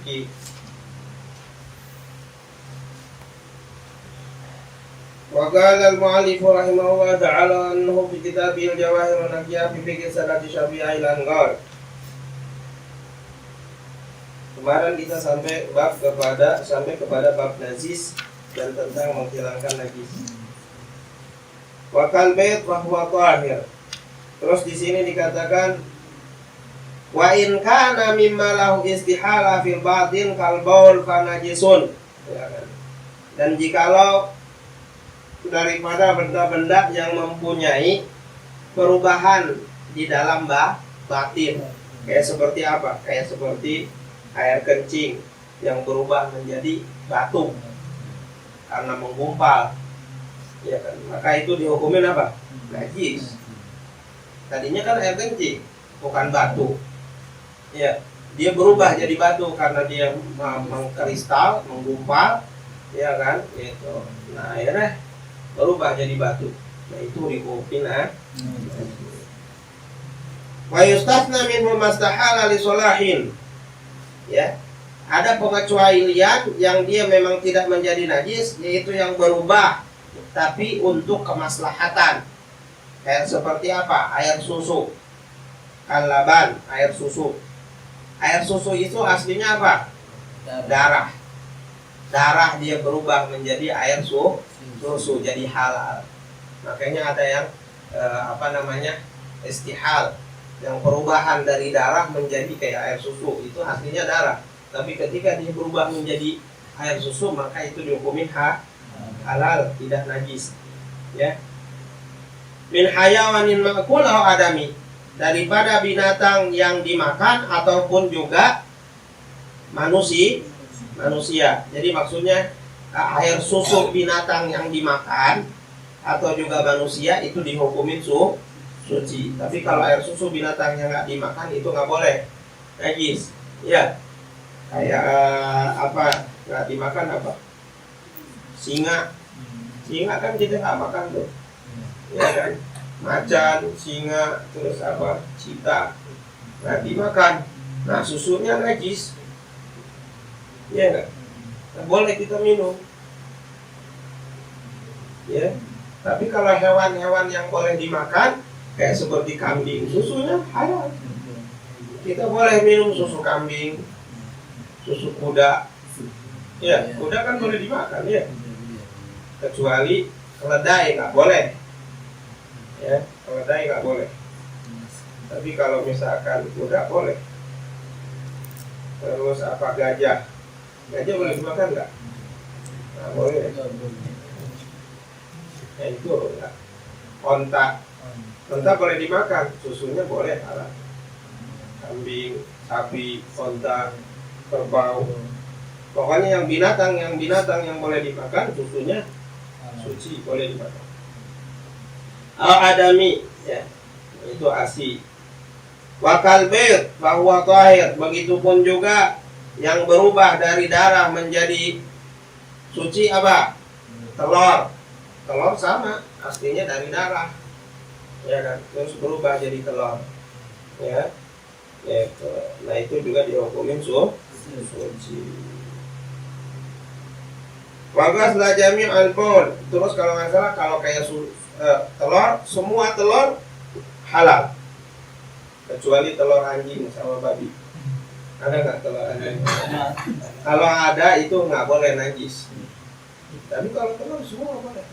fikih. Wa qala al-mu'allif rahimahullah ta'ala annahu fi kitabil jawahir an-naqiyah fi fiqh salati syafi'i al-anqal. Kemarin kita sampai kepada bab najis dan tentang menghilangkan najis. Wa kal bait wa huwa tahir. Terus di sini dikatakan wa in kana mimma lahu istihala fil batin kal baul fa najisun. Ya kan? Dan jikalau daripada benda-benda yang mempunyai perubahan di dalam batin, kayak seperti apa? Kayak seperti air kencing yang berubah menjadi batu karena menggumpal, ya kan? Maka itu dihukumin apa? Najis. Tadinya kan air kencing, bukan batu. Ya, dia berubah jadi batu karena dia mengkristal, menggumpal, ya kan? Itu. Nah, akhirnya berubah jadi batu. Nah, itu dihukumin wa yustathna minhu mastahala li solahin. Ya, ada pengecualian yang dia memang tidak menjadi najis, yaitu yang berubah tapi untuk kemaslahatan. Kayak seperti apa? Air susu, al-laban, air susu. Air susu itu aslinya apa? Darah. Darah dia berubah menjadi air susu, jadi halal. Makanya ada yang istihal, yang perubahan dari darah menjadi kayak air susu, itu aslinya darah. Tapi ketika dia berubah menjadi air susu, maka itu dihukumi halal, tidak najis. Ya. Min hayawanin ma'kul aw adami, daripada binatang yang dimakan ataupun juga manusia. Jadi maksudnya air susu binatang yang dimakan atau juga manusia itu dihukumin suci. Tapi kalau air susu binatang yang nggak dimakan itu nggak boleh, najis. Ya, kayak nggak dimakan apa? Singa kan kita nggak makan tuh, ya kan? Macan, singa, terus cita nggak dimakan. Nah, susunya najis, ya nggak? Boleh kita minum, ya. Tapi kalau hewan-hewan yang boleh dimakan, kayak seperti kambing, susunya halal. Kita boleh minum susu kambing, susu kuda. Ya, kuda kan boleh dimakan, ya. Kecuali keledai nggak boleh. Ya, keledai nggak boleh. Tapi kalau misalkan kuda boleh. Terus gajah? Gajah boleh dimakan nggak? Nah, boleh. Ya itu ya. Onta boleh dimakan, susunya boleh halal. Kambing, sapi, onta, kerbau. Pokoknya yang binatang yang boleh dimakan, susunya suci, boleh dimakan. Al-adami, ya, itu asi. Wakal bir bahwa tahir, begitupun juga yang berubah dari darah menjadi suci apa? Telur. Telur sama, aslinya dari darah, ya kan? Terus berubah jadi telur, ya. Nah itu juga dihukumin suci. Wagas la jami' al-baul. Terus kalau nggak salah, kalau kayak telur, semua telur halal kecuali telur anjing sama babi. Ada nggak telur anjing? Kalau ada itu nggak boleh najis. Tapi kalau telur semua boleh.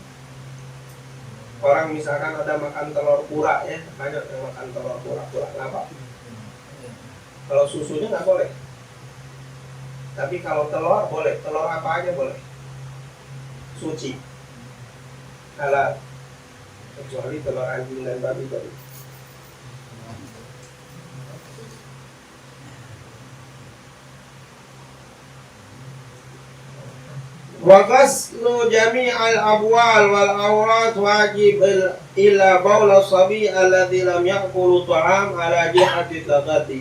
Orang misalkan ada makan telur pura, ya, banyak yang makan telur pura apa? Kalau susunya nggak boleh. Tapi kalau telur boleh, telur apa aja boleh. Suci. Halal. Kecuali telur anjing dan babi tadi. Wa ghaslu jami'al abwal wal awrat wajib illa baul as-sabi alladhi lam ya'kulu ta'am ala jihati taghati.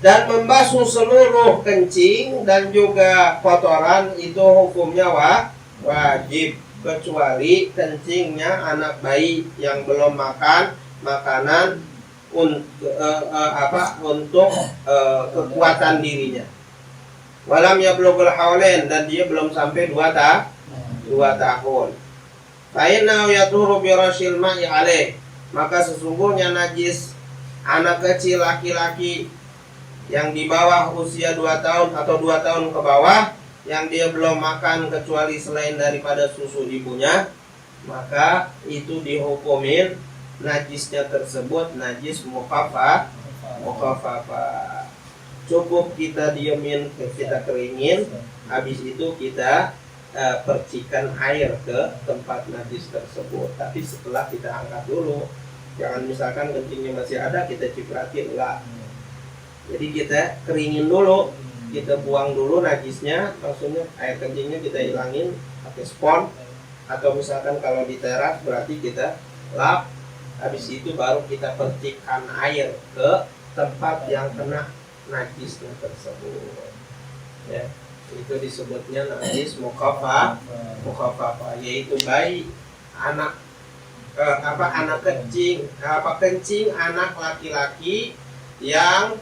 Dan membasuh seluruh kencing dan juga kotoran itu hukumnya wajib, kecuali kencingnya anak bayi yang belum makan makanan untuk kekuatan dirinya. Walam yablughul haulain, dan dia belum sampai 2 tahun. Fa innahu yatuhuru bi rasyil ma'i alaih, maka sesungguhnya najis anak kecil laki-laki yang di bawah usia 2 tahun atau 2 tahun ke bawah, yang dia belum makan kecuali selain daripada susu ibunya, maka itu dihukumin najisnya tersebut najis mukhafafah. Cukup kita diemin, kita keringin, habis itu kita percikan air ke tempat najis tersebut. Tapi setelah kita angkat dulu, jangan misalkan kencingnya masih ada kita cipratin, enggak. Jadi kita keringin dulu, kita buang dulu najisnya, maksudnya air kencingnya kita hilangin pakai spons, atau misalkan kalau di teras berarti kita lap. Habis itu baru kita percikan air ke tempat yang kena najisnya tersebut. Ya, itu disebutnya najis mukhafafah, yaitu bayi, anak anak kencing anak laki-laki yang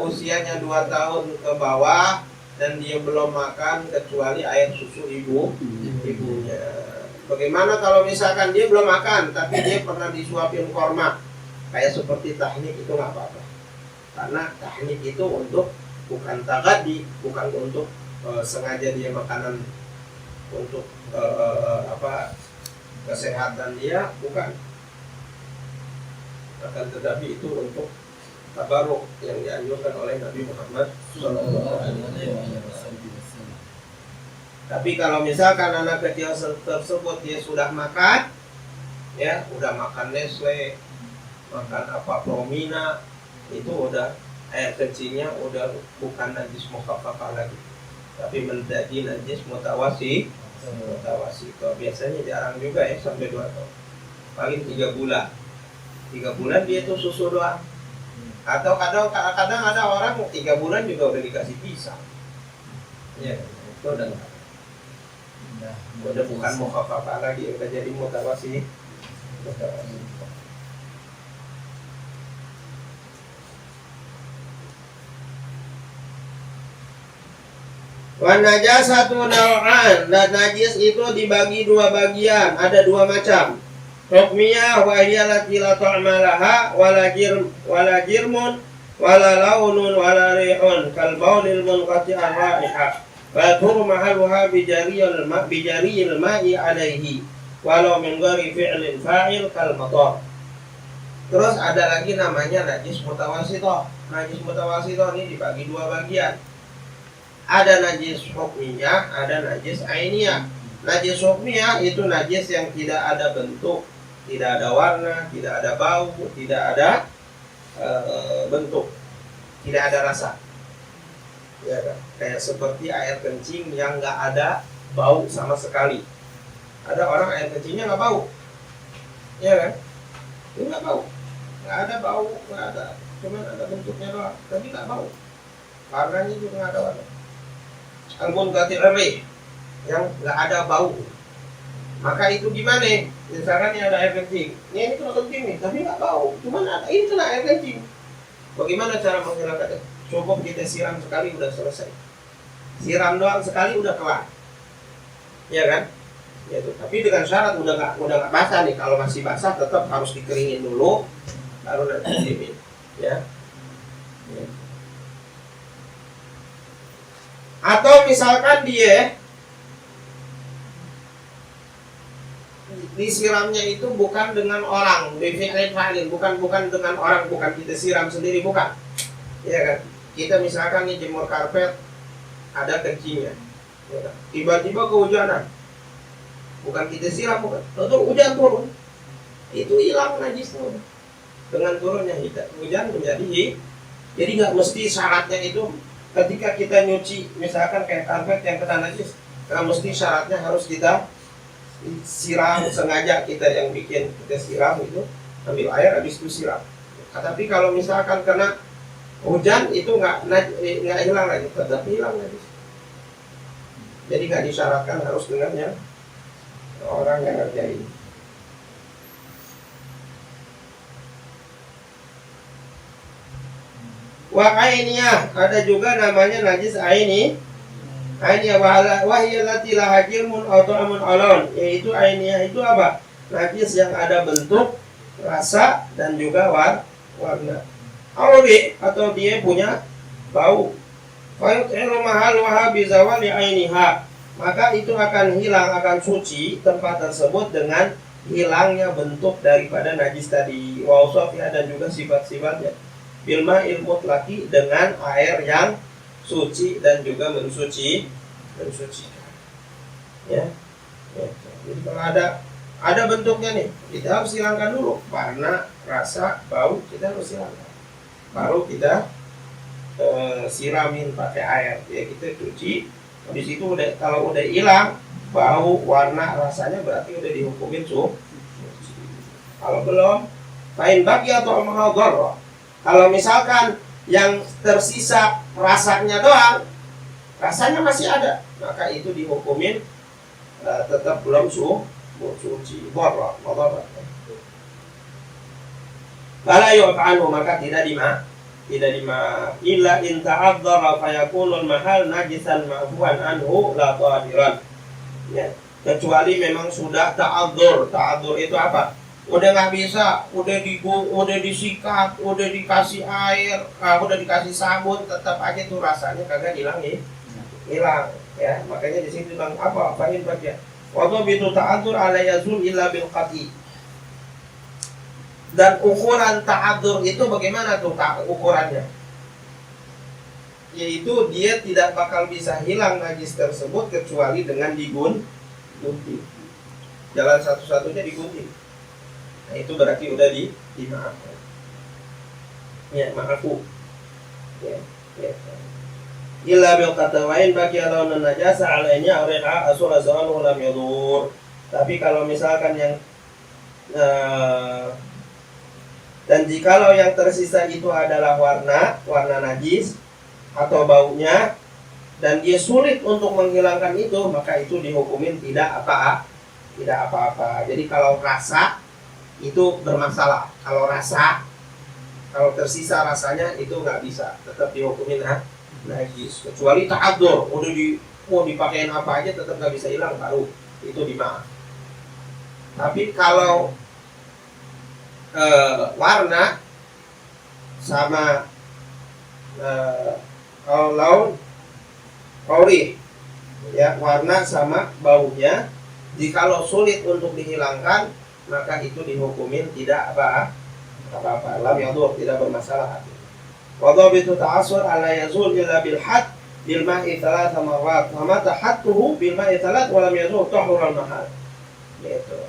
usianya 2 tahun ke bawah dan dia belum makan kecuali air susu ibunya. Bagaimana kalau misalkan dia belum makan tapi dia pernah disuapin korma, kayak seperti tahnik, itu nggak apa-apa, karena tahnik itu untuk bukan tagadi, bukan untuk sengaja dia makanan untuk kesehatan dia, bukan, akan tetapi itu untuk tabaruk yang dianjurkan oleh Nabi Muhammad SAW. Tapi kalau misalkan anak kecil tersebut dia sudah makan, ya udah makan Nestle, makan apa Promina, itu udah air kencingnya udah bukan najis mukhafafah lagi, tapi menjadi najis mutawasi. Kalau biasanya jarang juga ya sampai 2 tahun, paling 3 bulan. 3 bulan dia tuh susu doang. Atau kadang ada orang 3 bulan juga udah dikasih pisang. Ya, itu udah bukan mukhafafah lagi, udah jadi mutawasi. Wan najasatu naw'an, dan najis itu dibagi 2 bagian, ada 2 macam. Hukmiyah wa hiya allati la ta'ma laha wala jirmun wala launun wala rihun kal baulil munqati'ar raihah wa tur mahalluha bi jariyil ma'i alaihi walau min ghairi fi'lin fa'il kal matar. Terus ada lagi namanya najis mutawasithah. Najis mutawasithah ini dibagi 2 bagian. Ada najis hukmiyah, ada najis ainiyah. Najis hukmiyah itu najis yang tidak ada bentuk, tidak ada warna, tidak ada bau, tidak ada bentuk, tidak ada rasa. Ya kan? Kayak seperti air kencing yang nggak ada bau sama sekali. Ada orang air kencingnya nggak bau, ya kan? Ini nggak bau, nggak ada bau, nggak ada, cuma ada bentuknya doang, tapi nggak bau. Warnanya juga nggak ada warna. Anggun katil rih, yang nggak ada bau. Maka itu gimana? Misalkan ini ada air kencing, ini kena kencing nih, tapi nggak bau, cuma ada ini kena air kencing. Bagaimana cara menghilangkannya? Cukup kita siram sekali udah selesai. Siram doang sekali udah kelar, ya kan? Ya tuh. Tapi dengan syarat udah nggak basah nih. Kalau masih basah tetap harus dikeringin dulu, baru nanti dimin, ya. Atau misalkan dia disiramnya itu bukan dengan orang, bukan dengan orang, bukan kita siram sendiri, bukan, ya kan? Kita misalkan nih jemur karpet, ada kencingnya, ya kan? Tiba-tiba kehujanan, bukan kita siram, bukan, lalu hujan turun, itu hilang najisnya dengan turunnya hujan menjadi. Jadi nggak mesti syaratnya itu ketika kita nyuci, misalkan kayak karpet yang kena najis, nggak mesti syaratnya harus kita siram sengaja, kita yang bikin, kita siram itu, ambil air habis itu siram. Tapi kalau misalkan kena hujan itu nggak hilang lagi, tetap hilang lagi. Jadi nggak disyaratkan harus dengan yang orang yang ngerjain. Wa ainiyah, ada juga namanya najis ainiyah wahiyya allati laha jirmun aw ta'amun alon, yaitu ainiyah itu apa? Najis yang ada bentuk, rasa dan juga warna. Awi, atau dia punya bau. Fa yut'ilu mahalluha bi zawali ainiha, maka itu akan hilang, akan suci tempat tersebut dengan hilangnya bentuk daripada najis tadi, wa usafiyah, dan juga sifat-sifatnya, bilma ilmut laki, dengan air yang suci dan juga mensucikan. Ya. Jadi kalau ada bentuknya nih, kita harus hilangkan dulu, warna, rasa, bau, kita harus hilangkan. Baru kita siramin pakai air, ya kita cuci. Habis itu kalau udah hilang bau, warna, rasanya, berarti udah dihukumin suci. Kalau belum, fa'in baqi atau mahadhar. Kalau misalkan yang tersisa rasanya doang, rasanya masih ada, maka itu dihukumin tetap belum suci. Dharra. Fala yu'fa'anhu, maka tidak dima illa in ta'adzara fayakunul mahal najisan ma'fuan anhu la tahiran. Ya, kecuali memang sudah ta'adzur. Ta'adzur itu apa? Udah nggak bisa, udah disikat, udah dikasih air, udah dikasih sabun, tetap aja tuh rasanya kagak hilang ya. Makanya di sini bilang apa? Fa'in bagia. Wa dhabitu ta'adzur ala yazul illa bil qati. Dan ukuran ta'adzur itu bagaimana tuh ukurannya? Yaitu dia tidak bakal bisa hilang najis tersebut kecuali dengan digunting. Jalan satu-satunya digunting. Nah, itu berarti udah dimaafkan. Ya, maafu. Ya. Illa bil qatawain baqi ala najasa alainya ariha asura zawalu lam yadur. Tapi kalau misalkan yang dan jikalau yang tersisa itu adalah warna najis atau baunya, dan dia sulit untuk menghilangkan itu, maka itu dihukumin tidak apa-apa. Jadi kalau rasa itu bermasalah. Kalau tersisa rasanya itu nggak bisa, tetap dihukumin najis. Kecuali ta'adzur, mau dipakein apa aja tetap nggak bisa hilang, baru itu dimaaf. Tapi kalau warna sama laun kauri, ya, warna sama baunya, jikalau sulit untuk dihilangkan, maka itu dihukumin tidak apa-apa. Lam yadur, tidak bermasalah. Wa dhabitu ta'assur ala yazul illa bil had bil ma'i thalatha marrat wa ma tahattuhu bil ma'i thalath wa lam yazul tahur al mahal. Gitu.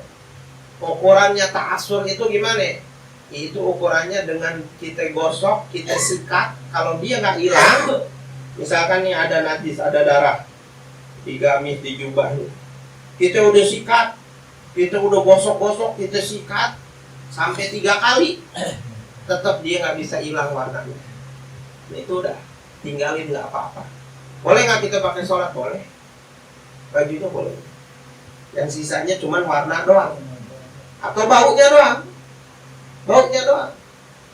Ukurannya ta'assur itu gimana? Itu ukurannya dengan kita gosok, kita sikat. Kalau dia nggak hilang, misalkan nih ada najis, ada darah di gamis, di jubah nih, kita udah sikat, kita udah gosok-gosok, kita sikat sampai 3 kali, tetap dia nggak bisa hilang warnanya. Nah, itu udah tinggalin, nggak apa-apa. Boleh nggak kita pakai sholat? Boleh. Bajunya boleh. Yang sisanya cuman warna doang, atau baunya doang.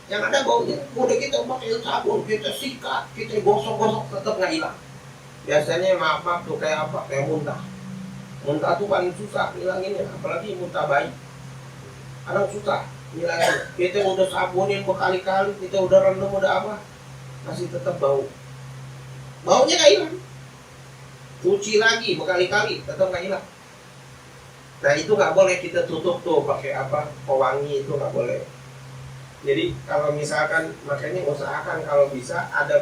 Yang ada baunya. Udah kita pakai sabun, kita sikat, kita gosok-gosok, tetap nggak hilang. Biasanya maaf tuh kayak apa? Kayak muntah. Muntah tuh paling susah hilanginnya, apalagi muntah bayi. Kadang susah hilangin. Kita udah sabunin berkali-kali, kita udah rendam, udah apa, masih tetap bau. Baunya nggak hilang. Cuci lagi berkali-kali, tetap nggak hilang. Nah, itu nggak boleh kita tutup tuh pakai apa, pewangi, itu nggak boleh. Jadi kalau misalkan, makanya usahakan kalau bisa ada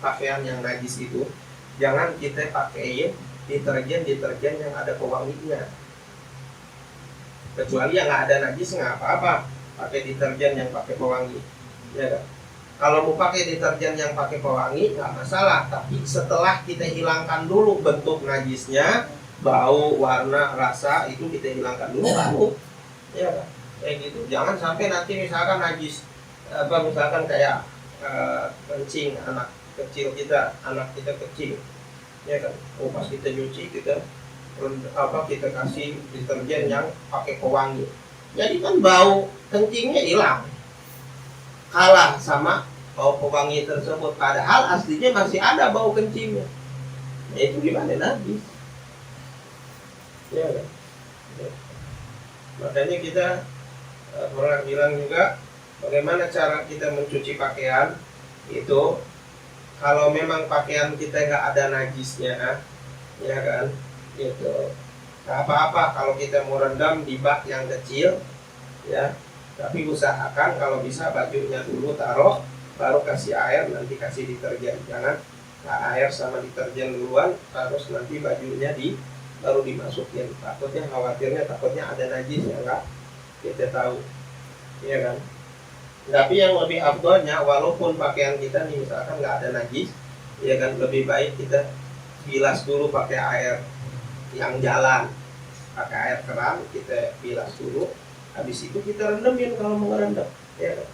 pakaian yang najis itu, jangan kita pakai deterjen yang ada pewanginya. Kecuali yang nggak ada najis nggak apa-apa, pakai deterjen yang pakai pewangi, ya kan? Kalau mau pakai deterjen yang pakai pewangi nggak masalah, tapi setelah kita hilangkan dulu bentuk najisnya, bau, warna, rasa, itu kita hilangkan dulu baru, ya kan? Kayak gitu. Jangan sampai nanti misalkan najis misalkan kayak kencing anak kita kecil, ya kan? Pas kita nyuci, kita kasih deterjen yang pakai pewangi, jadi kan bau kencingnya hilang, kalah sama bau pewangi tersebut, padahal aslinya masih ada bau kencingnya. Nah, itu gimana najis? Ya kan? Ya. Makanya kita pernah bilang juga bagaimana cara kita mencuci pakaian itu. Kalau memang pakaian kita nggak ada najisnya, ya kan, itu nggak apa-apa kalau kita mau rendam di bak yang kecil, ya. Tapi usahakan kalau bisa bajunya dulu taruh, baru kasih air, nanti kasih deterjen. Jangan air sama deterjen duluan, terus nanti bajunya baru dimasukin. Takutnya ada najisnya, nggak kita tahu, ya kan. Tapi yang lebih afdolnya, walaupun pakaian kita nih misalkan nggak ada najis, ya kan, lebih baik kita bilas dulu pakai air yang jalan, pakai air keran kita bilas dulu, habis itu kita rendemin kalau mau rendam, ya kan.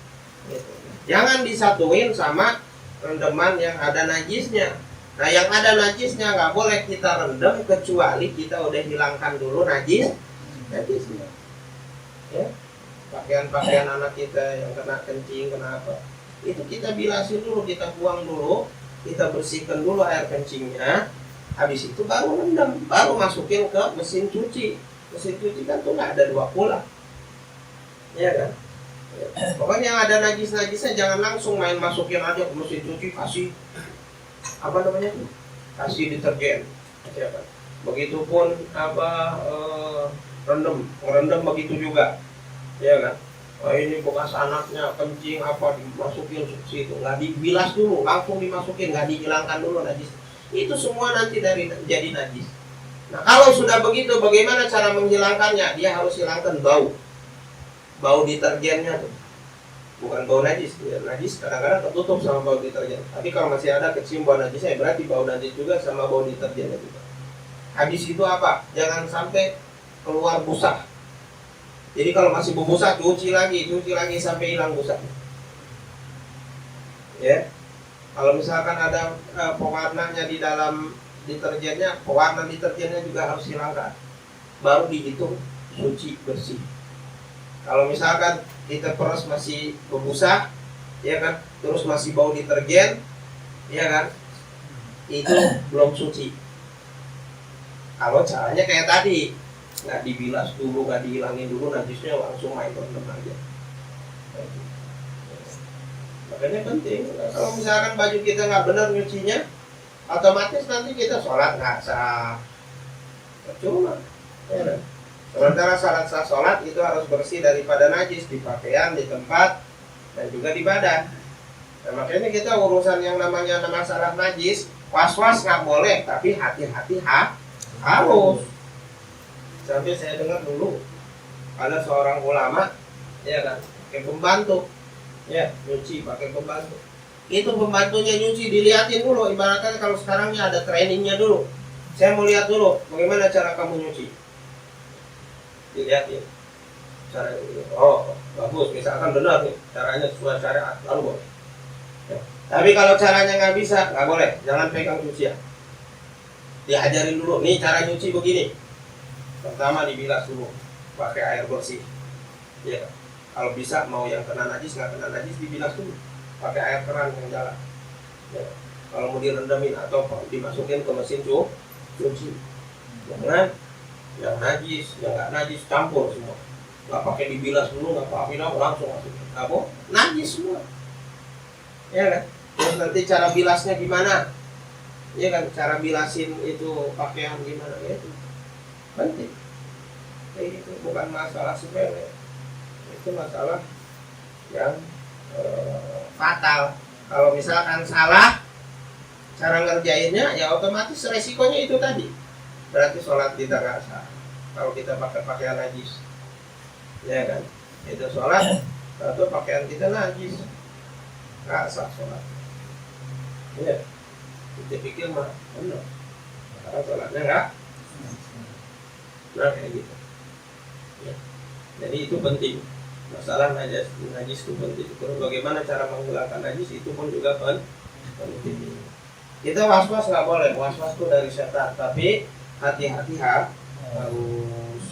Gitu. Jangan disatuin sama rendeman yang ada najisnya. Nah, yang ada najisnya nggak boleh kita rendam kecuali kita udah hilangkan dulu najisnya, ya. Pakaian-pakaian anak kita yang kena kencing, kenapa? Itu kita bilasin dulu, kita buang dulu, kita bersihkan dulu air kencingnya. Habis itu baru rendam, baru masukin ke mesin cuci. Mesin cuci kan tuh nggak ada dua pulang, ya kan? Pokoknya yang ada najis-najisnya jangan langsung main masukin aja ke mesin cuci, kasih apa namanya? Kasih deterjen, ya kan? Begitupun rendam begitu juga. Ya kan, ini bekas anaknya kencing apa dimasukin situ, nggak dibilas dulu, langsung dimasukin, nggak dihilangkan dulu najis. Itu semua nanti jadi najis. Nah, kalau sudah begitu, bagaimana cara menghilangkannya? Dia harus hilangkan bau deterjennya tuh, bukan bau najis. Najis kadang-kadang tertutup sama bau deterjen. Tapi kalau masih ada kecium bau najisnya, berarti bau najis juga sama bau deterjennya juga. Habis itu apa? Jangan sampai keluar busa. Jadi kalau masih berbusa, cuci lagi sampai hilang busa. Ya, kalau misalkan ada pewarnanya di dalam deterjennya, pewarna deterjennya juga harus hilangkan. Baru dihitung suci bersih. Kalau misalkan kita peres masih berbusa, ya kan, terus masih bau deterjen, ya kan, itu belum suci. Kalau caranya kayak tadi, nggak dibilas dulu, nggak dihilangin dulu najisnya, langsung main rendam aja. Makanya penting, kalau misalkan baju kita nggak benar nyucinya, otomatis nanti kita sholat nggak sah, percuma. Ya. Sementara syarat sah sholat itu harus bersih daripada najis di pakaian, di tempat, dan juga di badan. Nah, makanya kita urusan yang namanya masalah najis, was-was nggak boleh, tapi hati-hati harus. Sampai saya dengar dulu ada seorang ulama, ya kan, pakai pembantu, ya, nyuci pakai pembantu. Itu pembantunya nyuci, dilihatin dulu. Ibaratnya kalau sekarangnya ada trainingnya dulu. Saya mau lihat dulu bagaimana cara kamu nyuci. Dilihatin cara, oh bagus, misalkan benar nih caranya sesuai syariat, lalu boleh. Ya. Tapi kalau caranya nggak bisa, nggak boleh, jangan pegang cucian. Diajarin dulu, nih cara nyuci begini. Pertama dibilas dulu pakai air bersih, ya. Kalau bisa mau yang kena najis nggak kena najis dibilas dulu pakai air keran yang jalan, ya. Kalau mau direndamin atau dimasukin ke mesin cuci, jangan yang najis yang nggak najis campur semua, nggak pakai dibilas dulu, nggak pakai langsung masukin, apa najis semua, ya kan. Terus nanti cara bilasnya gimana, ya kan, cara bilasin itu pakaian gimana, ya itu penting. Itu bukan masalah sepele, itu masalah yang fatal. Kalau misalkan salah cara ngerjainnya, ya otomatis resikonya itu tadi, berarti sholat kita nggak sah. Kalau kita pakai pakaian najis, ya kan, itu sholat atau pakaian kita najis, nggak sah sholat. Ya, kita pikir mah benar, karena sholatnya nggak. Nah, kayak gitu. Ya. Jadi itu penting. Masalah najis itu penting. Terus bagaimana cara menghilangkan najis itu pun juga penting. Kita was-was nggak boleh. Was-was itu dari setan. Tapi hati-hati harus.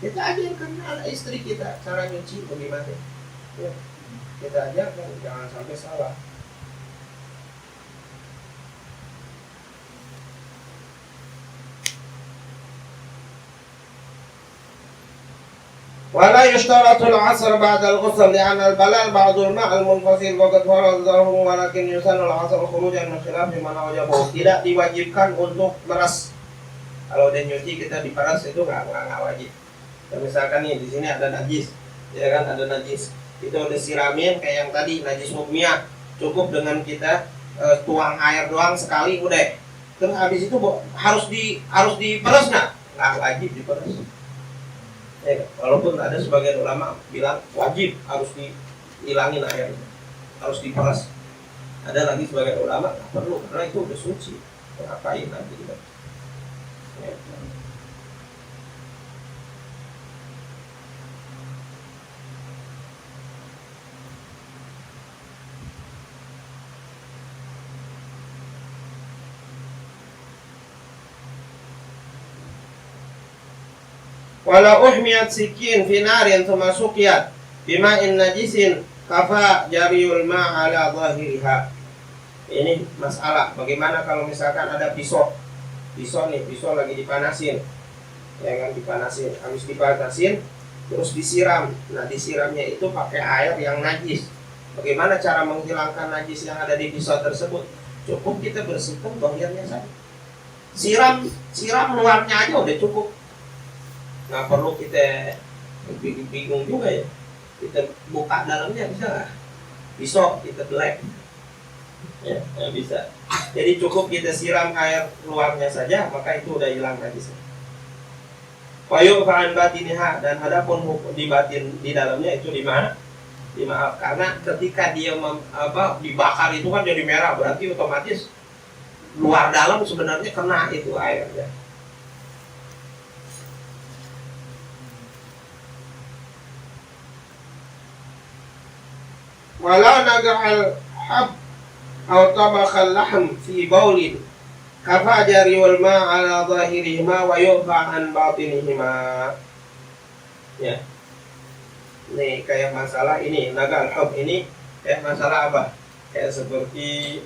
Kita ajarkan anak istri kita cara nyuci bagaimana. Ya. Kita ajarkan, jangan sampai salah. Wala yushtaratul 'asr ba'da al-ghusl li'anna al-balal ba'dul ma' al-munfasil wa qad faradahu walakin yusannu al-'asr khurujan min khilafi man wajabahu. Tidak diwajibkan untuk meras. Kalau udah nyuci kita diperas itu nggak wajib. Dan misalkan nih di sini ada najis, ya kan, ada najis. Itu udah siramin kayak yang tadi najis mukmiyah. Cukup dengan kita tuang air doang sekali udah. Terus habis itu harus diperas nggak wajib diperas. Ya, walaupun ada sebagian ulama bilang wajib harus dihilangin airnya, harus diperas. Ada lagi sebagian ulama nggak perlu karena itu udah suci. Ngapain nanti kita? Ya. Wala uhmiyat sikin fi narin thumma suqiyat bima'in najisin kafa jariyul ma' ala zahiriha. Ini masalah bagaimana kalau misalkan ada pisau lagi dipanasin, ya kan, dipanasin, habis dipanasin terus disiram. Nah, disiramnya itu pakai air yang najis. Bagaimana cara menghilangkan najis yang ada di pisau tersebut? Cukup kita bersihkan zahirnya saja. Siram luarnya aja udah cukup. Nggak perlu kita bingung juga ya, kita buka dalamnya bisa nggak? Pisau kita belek ya, nggak bisa. Jadi cukup kita siram air luarnya saja, maka itu udah hilang najisnya. Wayu fa'an batiniha, dan adapun di batin di dalamnya itu di mana? Dimaaf, karena ketika dia dibakar itu kan jadi merah, berarti otomatis luar dalam sebenarnya kena itu airnya. Walau naga'al hab atau tabakal lahm fi baulin kafa jari wal ma' ala zahirihima wa yufa an batinihima. Ya, nih kayak masalah ini naga'al hab ini kayak masalah apa? Kayak seperti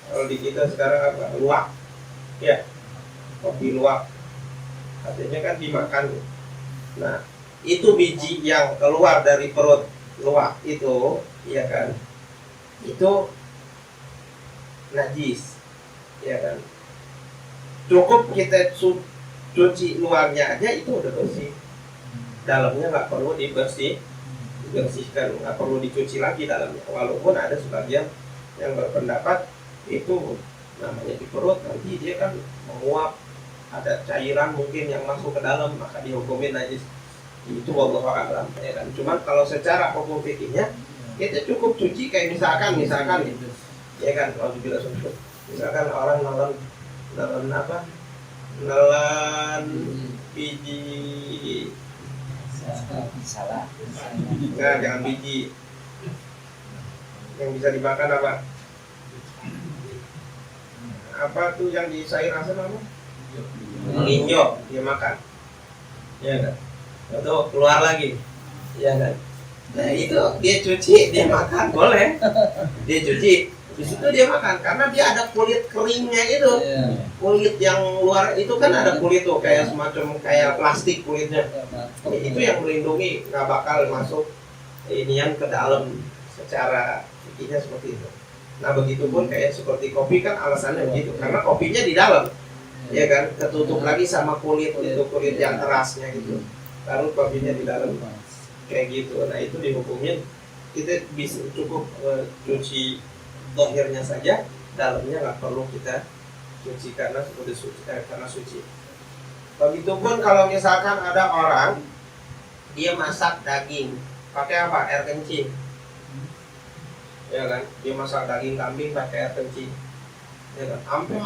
kalau di kita sekarang apa? Luwak, ya, kopi luwak, artinya kan dimakan. Nah, itu biji yang keluar dari perut luwak itu, ya kan, itu najis, ya kan. Cukup kita cuci luarnya aja itu udah bersih, dalamnya nggak perlu dibersihkan, nggak perlu dicuci lagi dalamnya. Walaupun ada sebagian yang berpendapat itu namanya di perut nanti dia kan menguap, ada cairan mungkin yang masuk ke dalam, maka dihukumin najis. Itu wallahu a'lam, ya kan. Cuman kalau secara hukum fikihnya kita cukup cuci kayak misalkan itu, ya kan, kalau dibilang sumpah, misalkan orang nelan biji salah, enggak, jangan biji yang bisa dimakan apa tuh yang di sayur asam apa? Linjo dia makan, ya kan. Atau keluar lagi, ya kan. Nah itu dia cuci, dia makan, boleh. Dia cuci, di situ dia makan karena dia ada kulit keringnya itu. Kulit yang luar itu kan ada kulit tuh kayak semacam kayak plastik kulitnya. Itu yang melindungi, nggak bakal masuk inian ke dalam, secara fikihnya seperti itu. Nah begitupun kayak seperti kopi kan alasannya begitu, karena kopinya di dalam, ya kan, ketutup lagi sama kulit itu, kulit yang kerasnya gitu. Taruh kopinya di dalam kayak gitu. Nah itu dihukumin kita bisa cukup cuci zahirnya saja, dalamnya nggak perlu kita cuci karena sudah suci, karena suci. Begitupun kalau misalkan ada orang dia masak daging pakai apa? Air kencing, ya kan? Dia masak daging kambing pakai air kencing, ya kan? Sampai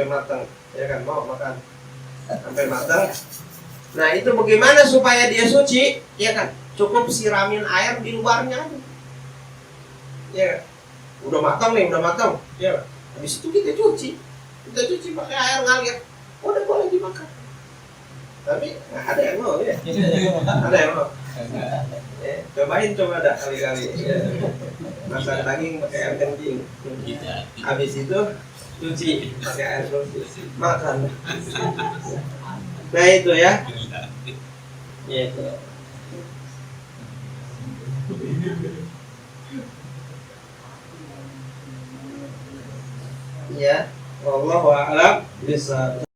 matang, ya kan? Mau makan sampai matang. Nah itu bagaimana supaya dia suci, ya kan? Cukup siramin air di luarnya aja, ya. Udah matang, ya. Habis itu kita cuci pakai air ngalir, udah boleh dimakan. Tapi ada yang mau, ya. Ada yang mau. Ya, coba dah kali-kali. Ya. Masak daging pakai air kencing. Habis itu cuci pakai air bersih, makan. Nah itu ya. Ya itu. Ya, wallahu a'lam bishawab.